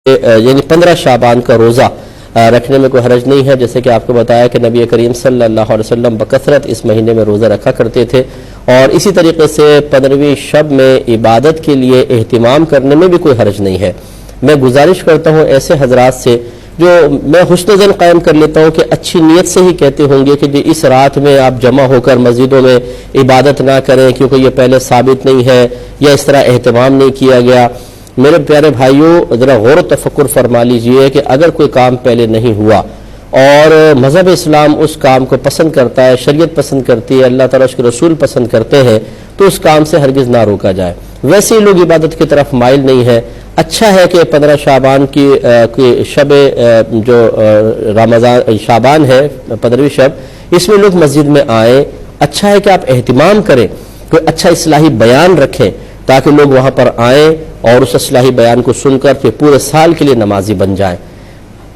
یعنی 15 شعبان کا روزہ رکھنے میں کوئی حرج نہیں ہے، جیسے کہ آپ کو بتایا کہ نبی کریم صلی اللہ علیہ وسلم بکثرت اس مہینے میں روزہ رکھا کرتے تھے، اور اسی طریقے سے 15ویں شب میں عبادت کے لیے اہتمام کرنے میں بھی کوئی حرج نہیں ہے۔ میں گزارش کرتا ہوں ایسے حضرات سے جو میں حسن ظن قائم کر لیتا ہوں کہ اچھی نیت سے ہی کہتے ہوں گے کہ جی اس رات میں آپ جمع ہو کر مسجدوں میں عبادت نہ کریں کیونکہ یہ پہلے ثابت نہیں ہے یا اس طرح اہتمام نہیں کیا گیا۔ میرے پیارے بھائیوں، ذرا غور و تفکر فرما لیجئے کہ اگر کوئی کام پہلے نہیں ہوا اور مذہب اسلام اس کام کو پسند کرتا ہے، شریعت پسند کرتی ہے، اللہ تعالیٰ اس کے رسول پسند کرتے ہیں، تو اس کام سے ہرگز نہ روکا جائے۔ ویسے ہی لوگ عبادت کی طرف مائل نہیں ہے۔ اچھا ہے کہ 15 شعبان کی شب جو رمضان شعبان ہے 15ویں شب، اس میں لوگ مسجد میں آئیں۔ اچھا ہے کہ آپ اہتمام کریں، کوئی اچھا اصلاحی بیان رکھیں تاکہ لوگ وہاں پر آئیں اور اس اصلاحی بیان کو سن کر پھر پورے سال کے لیے نمازی بن جائیں۔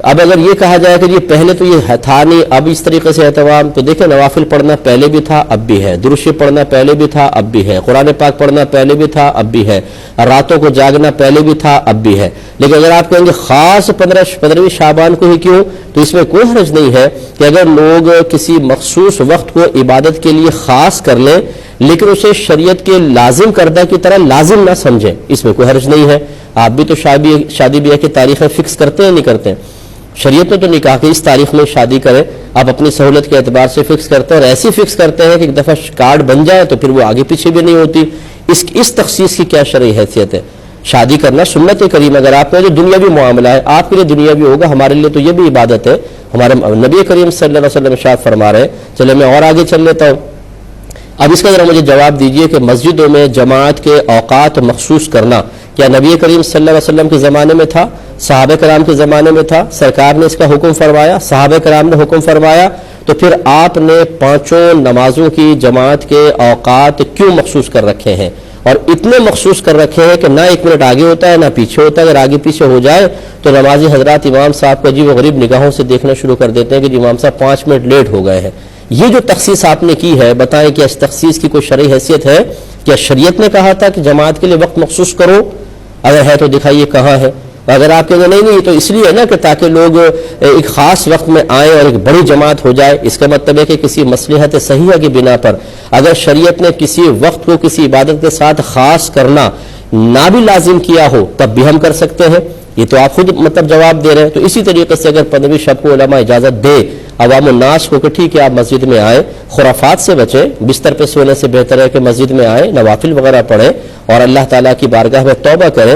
اب اگر یہ کہا جائے کہ یہ پہلے تو یہ تھا نہیں، اب اس طریقے سے اہتمام، تو دیکھیں نوافل پڑھنا پہلے بھی تھا اب بھی ہے، درود شریف پڑھنا پہلے بھی تھا اب بھی ہے، قرآن پاک پڑھنا پہلے بھی تھا اب بھی ہے، راتوں کو جاگنا پہلے بھی تھا اب بھی ہے۔ لیکن اگر آپ کہیں گے خاص 15ویں شعبان کو ہی کیوں، تو اس میں کوئی حرج نہیں ہے کہ اگر لوگ کسی مخصوص وقت کو عبادت کے لیے خاص کر لیں لیکن اسے شریعت کے لازم کردہ کی طرح لازم نہ سمجھیں، اس میں کوئی حرج نہیں ہے۔ آپ بھی تو شادی بیاہ کی تاریخیں فکس کرتے ہیں نہیں کرتے ہیں؟ شریعت نے تو نکاح کی اس تاریخ میں شادی کریں، آپ اپنی سہولت کے اعتبار سے فکس کرتے ہیں، اور ایسی فکس کرتے ہیں کہ ایک دفعہ کارڈ بن جائے تو پھر وہ آگے پیچھے بھی نہیں ہوتی۔ اس تخصیص کی کیا شرعی حیثیت ہے؟ شادی کرنا سنت کریم، اگر آپ کا جو دنیاوی معاملہ ہے آپ کے لیے دنیاوی ہوگا، ہمارے لیے تو یہ بھی عبادت ہے۔ ہمارے نبی کریم صلی اللہ علیہ وسلم ارشاد فرما رہے ہیں، چلے میں اور آگے چل لیتا ہوں۔ اب اس کا ذرا مجھے جواب دیجئے کہ مسجدوں میں جماعت کے اوقات مخصوص کرنا کیا نبی کریم صلی اللہ علیہ وسلم کے زمانے میں تھا؟ صحابہ کرام کے زمانے میں تھا؟ سرکار نے اس کا حکم فرمایا، صحابہ کرام نے حکم فرمایا، تو پھر آپ نے 5 نمازوں کی جماعت کے اوقات کیوں مخصوص کر رکھے ہیں؟ اور اتنے مخصوص کر رکھے ہیں کہ نہ 1 منٹ آگے ہوتا ہے نہ پیچھے ہوتا ہے۔ اگر آگے پیچھے ہو جائے تو نمازی حضرات امام صاحب کو عجیب و غریب نگاہوں سے دیکھنا شروع کر دیتے ہیں کہ امام صاحب 5 منٹ لیٹ ہو گئے ہیں۔ یہ جو تخصیص آپ نے کی ہے، بتائیں کہ اس تخصیص کی کوئی شرعی حیثیت ہے؟ کیا شریعت نے کہا تھا کہ جماعت کے لیے وقت مخصوص کرو؟ اگر ہے تو دکھائیے کہاں ہے۔ اگر آپ کہیں گے نہیں یہ تو اس لیے ہے نا کہ تاکہ لوگ ایک خاص وقت میں آئیں اور ایک بڑی جماعت ہو جائے، اس کا مطلب ہے کہ کسی مصلحت صحیحہ کی بنا پر اگر شریعت نے کسی وقت کو کسی عبادت کے ساتھ خاص کرنا نہ بھی لازم کیا ہو تب بھی ہم کر سکتے ہیں۔ یہ تو آپ خود جواب دے رہے ہیں۔ تو اسی طریقے سے اگر 15ویں شب کو علماء اجازت دے عوام الناس کو کہ ٹھیک ہے آپ مسجد میں آئیں، خرافات سے بچیں، بستر پہ سونے سے بہتر ہے کہ مسجد میں آئیں، نوافل وغیرہ پڑھیں اور اللہ تعالیٰ کی بارگاہ میں توبہ کریں،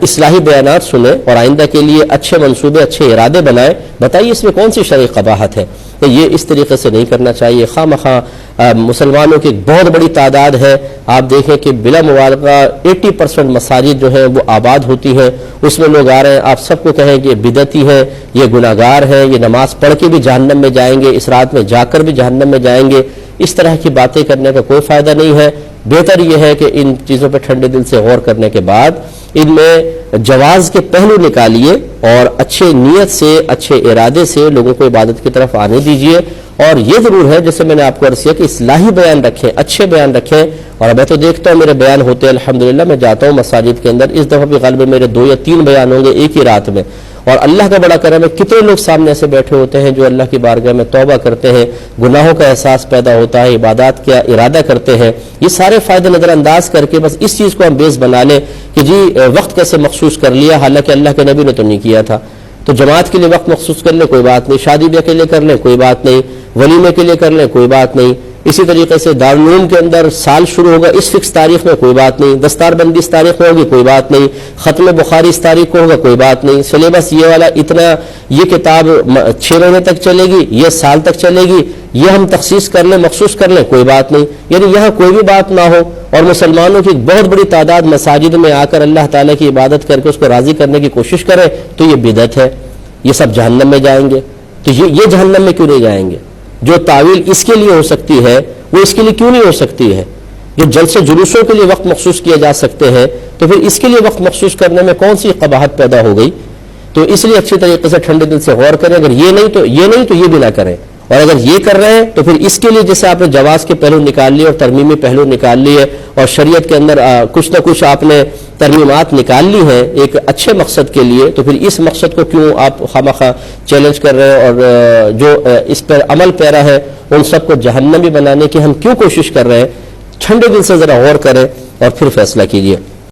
اصلاحی بیانات سنیں اور آئندہ کے لیے اچھے منصوبے اچھے ارادے بنائیں۔ بتائیے اس میں کون سی شرعی قباحت ہے؟ تو یہ اس طریقے سے نہیں کرنا چاہیے۔ خواہ مخواہ مسلمانوں کی ایک بہت بڑی تعداد ہے، آپ دیکھیں کہ بلا مبالغہ 80% مساجد جو ہیں وہ آباد ہوتی ہیں، اس میں لوگ آ رہے ہیں، آپ سب کو کہیں کہ یہ بدعتی ہے، یہ گناہگار ہے، یہ نماز پڑھ کے بھی جہنم میں جائیں گے، اس رات میں جا کر بھی جہنم میں جائیں گے۔ اس طرح کی باتیں کرنے کا کوئی فائدہ نہیں ہے۔ بہتر یہ ہے کہ ان چیزوں پہ ٹھنڈے دل سے غور کرنے کے بعد ان میں جواز کے پہلو نکالیے اور اچھے نیت سے اچھے ارادے سے لوگوں کو عبادت کی طرف آنے دیجیے۔ اور یہ ضرور ہے جیسے میں نے آپ کو عرض کیا کہ اصلاحی بیان رکھیں، اچھے بیان رکھیں۔ اور میں تو دیکھتا ہوں میرے بیان ہوتے ہیں الحمدللہ، میں جاتا ہوں مساجد کے اندر، اس دفعہ بھی غالباً میرے 2 یا 3 بیان ہوں گے ایک ہی رات میں، اور اللہ کا بڑا کرم ہے کتنے لوگ سامنے سے بیٹھے ہوتے ہیں جو اللہ کی بارگاہ میں توبہ کرتے ہیں، گناہوں کا احساس پیدا ہوتا ہے، عبادات کا ارادہ کرتے ہیں۔ یہ سارے فائدے نظر انداز کر کے بس اس چیز کو ہم بیس بنا لیں کہ جی وقت کیسے مخصوص کر لیا، حالانکہ اللہ کے نبی نے تو نہیں کیا تھا۔ تو جماعت کے لیے وقت مخصوص کر لیں کوئی بات نہیں، شادی بیاہ کے لیے کر لیں کوئی بات نہیں، ولیمے کے لیے کر لیں کوئی بات نہیں۔ اسی طریقے سے دارالعلوم کے اندر سال شروع ہوگا اس فکس تاریخ میں کوئی بات نہیں، دستار بندی اس تاریخ میں ہوگی کوئی بات نہیں، ختم بخاری اس تاریخ کو ہوگا کوئی بات نہیں، سلیبس یہ والا اتنا، یہ کتاب 6 مہینے تک چلے گی، یہ سال تک چلے گی، یہ ہم تخصیص کر لیں مخصوص کر لیں کوئی بات نہیں۔ یعنی یہاں کوئی بھی بات نہ ہو اور مسلمانوں کی ایک بہت بڑی تعداد مساجد میں آ کر اللہ تعالیٰ کی عبادت کر کے اس کو راضی کرنے کی کوشش کرے تو یہ بدعت ہے، یہ سب جہنم میں جائیں گے۔ تو یہ جہنم میں کیوں نہیں جائیں گے؟ جو تعویل اس کے لیے ہو سکتی ہے وہ اس کے لیے کیوں نہیں ہو سکتی ہے؟ جو جلسے جلوسوں کے لیے وقت مخصوص کیے جا سکتے ہیں تو پھر اس کے لیے وقت مخصوص کرنے میں کون سی قباحت پیدا ہو گئی؟ تو اس لیے اچھی طریقے سے ٹھنڈے دل سے غور کریں، اگر یہ نہیں تو یہ بھی نہ کریں، اور اگر یہ کر رہے ہیں تو پھر اس کے لیے جیسے آپ نے جواز کے پہلو نکال لیے اور ترمیمی پہلو نکال لیے اور شریعت کے اندر کچھ نہ کچھ آپ نے ترمیمات نکال لی ہیں ایک اچھے مقصد کے لیے، تو پھر اس مقصد کو کیوں آپ خامخواہ چیلنج کر رہے ہیں، اور جو اس پر عمل پیرا ہے ان سب کو جہنمی بنانے کی ہم کیوں کوشش کر رہے ہیں؟ ٹھنڈے دل سے ذرا غور کریں اور پھر فیصلہ کیجیے۔